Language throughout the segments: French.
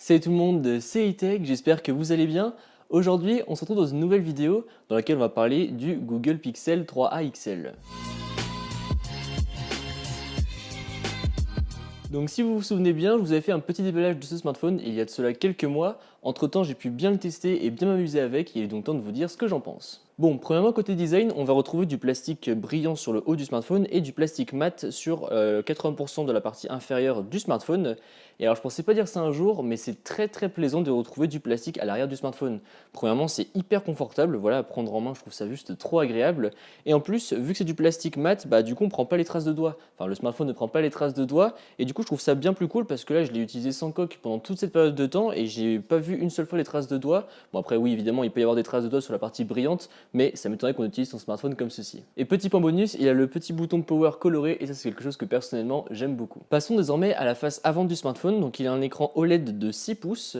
Salut tout le monde, c'est E-Tech, j'espère que vous allez bien. Aujourd'hui, on se retrouve dans une nouvelle vidéo dans laquelle on va parler du Google Pixel 3a XL. Donc si vous vous souvenez bien, je vous avais fait un petit déballage de ce smartphone il y a de cela quelques mois. Entre temps, j'ai pu bien le tester et bien m'amuser avec, il est donc temps de vous dire ce que j'en pense. Bon, premièrement, côté design, on va retrouver du plastique brillant sur le haut du smartphone et du plastique mat sur 80% de la partie inférieure du smartphone. Et alors, je pensais pas dire ça un jour, mais c'est très plaisant de retrouver du plastique à l'arrière du smartphone. Premièrement, c'est hyper confortable, voilà, à prendre en main, je trouve ça juste trop agréable. Et en plus, vu que c'est du plastique mat, bah du coup, on prend pas les traces de doigts. Enfin, le smartphone ne prend pas les traces de doigts, et du coup, je trouve ça bien plus cool parce que là, je l'ai utilisé sans coque pendant toute cette période de temps et j'ai pas vu une seule fois les traces de doigts. Bon, après, oui, évidemment, il peut y avoir des traces de doigts sur la partie brillante, mais ça m'étonnerait qu'on utilise son smartphone comme ceci. Et petit point bonus, il a le petit bouton power coloré et ça c'est quelque chose que personnellement j'aime beaucoup. Passons désormais à la face avant du smartphone, donc il a un écran OLED de 6 pouces.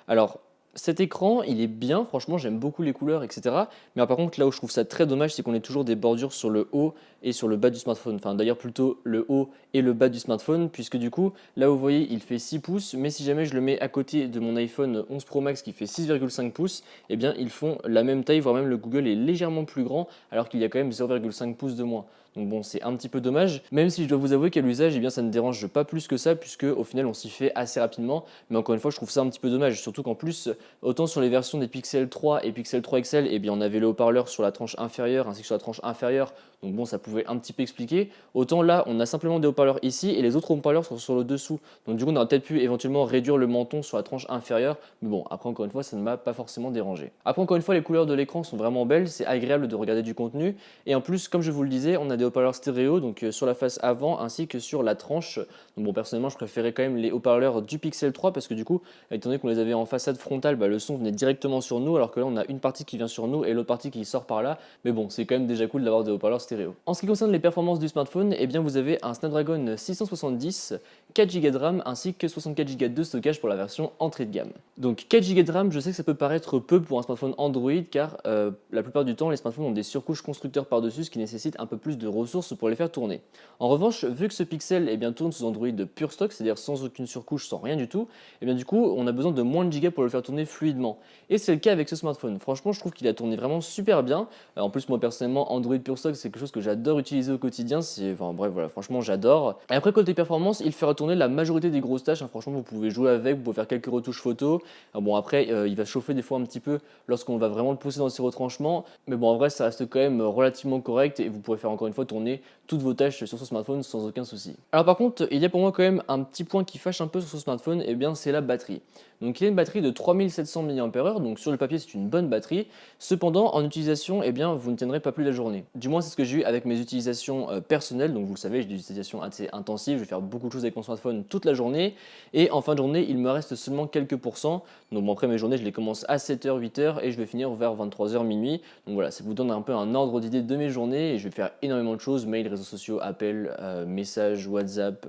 Alors cet écran, il est bien, franchement, j'aime beaucoup les couleurs, etc. Mais par contre, là où je trouve ça très dommage, c'est qu'on ait toujours des bordures sur le haut et sur le bas du smartphone. Enfin, d'ailleurs, plutôt le haut et le bas du smartphone, puisque du coup, là vous voyez, il fait 6 pouces, mais si jamais je le mets à côté de mon iPhone 11 Pro Max qui fait 6,5 pouces, eh bien, ils font la même taille, voire même le Google est légèrement plus grand, alors qu'il y a quand même 0,5 pouces de moins. Donc bon, c'est un petit peu dommage, même si je dois vous avouer qu'à l'usage, eh bien, ça ne dérange pas plus que ça, puisque au final, on s'y fait assez rapidement. Mais encore une fois, je trouve ça un petit peu dommage, surtout qu'en plus, autant sur les versions des Pixel 3 et Pixel 3 XL, eh bien, on avait le haut-parleur sur la tranche inférieure ainsi que sur la tranche inférieure, donc bon, ça pouvait un petit peu expliquer. Autant là, on a simplement des haut-parleurs ici et les autres haut-parleurs sont sur le dessous. Donc du coup, on aurait peut-être pu éventuellement réduire le menton sur la tranche inférieure, mais bon, après encore une fois, ça ne m'a pas forcément dérangé. Après encore une fois, les couleurs de l'écran sont vraiment belles, c'est agréable de regarder du contenu, et en plus, comme je vous le disais, on a des haut-parleurs stéréo, donc sur la face avant ainsi que sur la tranche. Donc bon, personnellement, je préférais quand même les haut-parleurs du Pixel 3 parce que du coup, étant donné qu'on les avait en façade frontale, bah, le son venait directement sur nous, alors que là, on a une partie qui vient sur nous et l'autre partie qui sort par là. Mais bon, c'est quand même déjà cool d'avoir des haut-parleurs stéréo. En ce qui concerne les performances du smartphone, eh bien, vous avez un Snapdragon 670, 4 Go de RAM ainsi que 64 Go de stockage pour la version entrée de gamme. Donc 4 Go de RAM, je sais que ça peut paraître peu pour un smartphone Android car la plupart du temps, les smartphones ont des surcouches constructeurs par-dessus, ce qui nécessite un peu plus de ressources pour les faire tourner. En revanche, vu que ce Pixel eh bien, tourne sous Android pure stock, c'est-à-dire sans aucune surcouche, sans rien du tout, eh bien, du coup, on a besoin de moins de gigas pour le faire tourner fluidement. Et c'est le cas avec ce smartphone. Franchement, je trouve qu'il a tourné vraiment super bien. En plus, moi personnellement, Android pure stock, c'est quelque chose que j'adore utiliser au quotidien. Enfin bref, voilà, franchement, j'adore. Et après, côté performance, il fait retourner la majorité des grosses tâches. Franchement, vous pouvez jouer avec, vous pouvez faire quelques retouches photos. Bon, après, il va chauffer des fois un petit peu lorsqu'on va vraiment le pousser dans ses retranchements. Mais bon, en vrai, ça reste quand même relativement correct et vous pourrez faire encore une fois tourner toutes vos tâches sur ce smartphone sans aucun souci. Alors par contre, il y a pour moi quand même un petit point qui fâche un peu sur ce smartphone, et bien c'est la batterie. Donc il a une batterie de 3700 mAh, donc sur le papier c'est une bonne batterie. Cependant, en utilisation, eh bien vous ne tiendrez pas plus la journée. Du moins c'est ce que j'ai eu avec mes utilisations personnelles, donc vous le savez, j'ai des utilisations assez intensives, je vais faire beaucoup de choses avec mon smartphone toute la journée, et en fin de journée, il me reste seulement quelques pourcents. Donc bon, après mes journées, je les commence à 7h, 8h, et je vais finir vers 23h, minuit. Donc voilà, ça vous donne un peu un ordre d'idée de mes journées, et je vais faire énormément de choses, mails, réseaux sociaux, appels, messages, WhatsApp,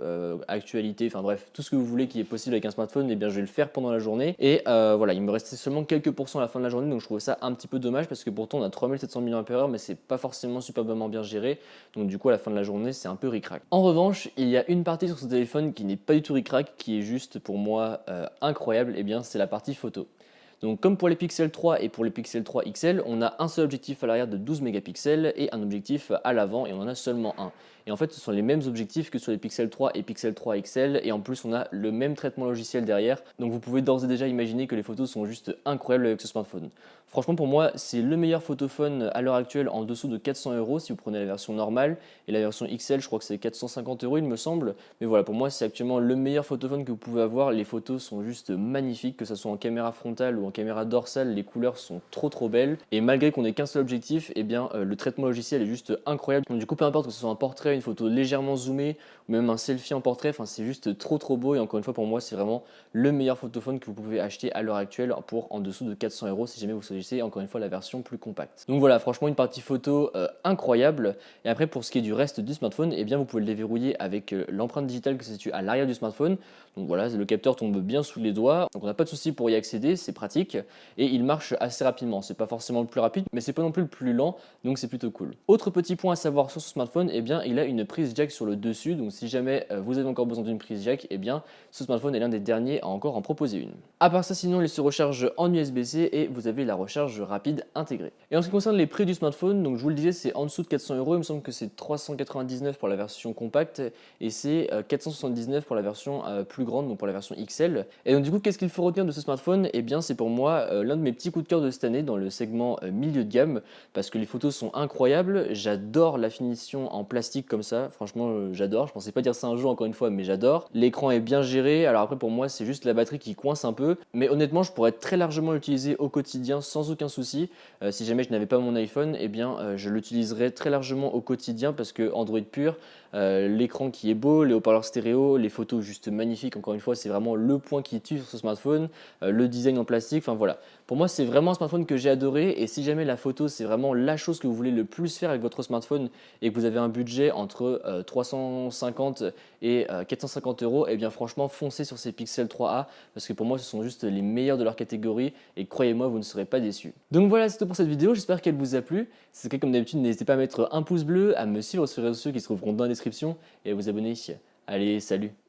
actualités, enfin bref, tout ce que vous voulez qui est possible avec un smartphone, eh bien je vais le faire pendant la journée. Et voilà, il me restait seulement quelques pourcents à la fin de la journée, donc je trouvais ça un petit peu dommage parce que pourtant on a 3700 mAh, mais c'est pas forcément superbement bien géré. Donc du coup, à la fin de la journée, c'est un peu ric-rac. En revanche, il y a une partie sur ce téléphone qui n'est pas du tout ric-rac, qui est juste pour moi incroyable, et bien c'est la partie photo. Donc comme pour les Pixel 3 et pour les Pixel 3 XL, on a un seul objectif à l'arrière de 12 mégapixels et un objectif à l'avant et on en a seulement un. Et en fait, ce sont les mêmes objectifs que sur les Pixel 3 et Pixel 3 XL et en plus on a le même traitement logiciel derrière. Donc vous pouvez d'ores et déjà imaginer que les photos sont juste incroyables avec ce smartphone. Franchement pour moi, c'est le meilleur photophone à l'heure actuelle en dessous de 400 € si vous prenez la version normale et la version XL, je crois que c'est 450 € il me semble. Mais voilà, pour moi c'est actuellement le meilleur photophone que vous pouvez avoir. Les photos sont juste magnifiques, que ce soit en caméra frontale ou en caméra dorsale, les couleurs sont trop belles. Et malgré qu'on ait qu'un seul objectif, eh bien le traitement logiciel est juste incroyable. Donc du coup, peu importe que ce soit un portrait, une photo légèrement zoomée ou même un selfie en portrait, enfin c'est juste trop beau. Et encore une fois, pour moi, c'est vraiment le meilleur photophone que vous pouvez acheter à l'heure actuelle pour en dessous de 400 € si jamais vous choisissez encore une fois la version plus compacte. Donc voilà, franchement une partie photo incroyable. Et après pour ce qui est du reste du smartphone, eh bien vous pouvez le déverrouiller avec l'empreinte digitale qui se situe à l'arrière du smartphone. Donc voilà, le capteur tombe bien sous les doigts, donc on n'a pas de souci pour y accéder, c'est pratique et il marche assez rapidement. C'est pas forcément le plus rapide, mais c'est pas non plus le plus lent, donc c'est plutôt cool. Autre petit point à savoir sur ce smartphone, eh bien il a aurait une prise jack sur le dessus, donc si jamais vous avez encore besoin d'une prise jack, eh bien ce smartphone est l'un des derniers à encore en proposer une. À part ça, sinon il se recharge en USB-C et vous avez la recharge rapide intégrée. Et en ce qui concerne les prix du smartphone, donc je vous le disais, c'est en dessous de 400 €, il me semble que c'est 399 pour la version compacte et c'est 479 pour la version plus grande, donc pour la version XL. Et donc du coup, qu'est-ce qu'il faut retenir de ce smartphone? Eh bien c'est pour moi l'un de mes petits coups de cœur de cette année dans le segment milieu de gamme, parce que les photos sont incroyables, j'adore la finition en plastique comme ça, franchement j'adore, je pensais pas dire ça un jour encore une fois, mais j'adore. L'écran est bien géré, alors après pour moi c'est juste la batterie qui coince un peu, mais honnêtement je pourrais très largement l'utiliser au quotidien sans aucun souci. Si jamais je n'avais pas mon iPhone, eh bien je l'utiliserais très largement au quotidien parce que Android pur, l'écran qui est beau, les haut-parleurs stéréo, les photos juste magnifiques, encore une fois c'est vraiment le point qui tue sur ce smartphone, le design en plastique, enfin voilà. Pour moi c'est vraiment un smartphone que j'ai adoré et si jamais la photo c'est vraiment la chose que vous voulez le plus faire avec votre smartphone et que vous avez un budget entre 350 et 450 €, eh bien franchement foncez sur ces Pixel 3a parce que pour moi ce sont juste les meilleurs de leur catégorie et croyez-moi vous ne serez pas déçus. Donc voilà, c'est tout pour cette vidéo, j'espère qu'elle vous a plu. Si c'est le cas, comme d'habitude, n'hésitez pas à mettre un pouce bleu, à me suivre sur les réseaux sociaux qui se trouveront dans la description et à vous abonner. Allez, salut!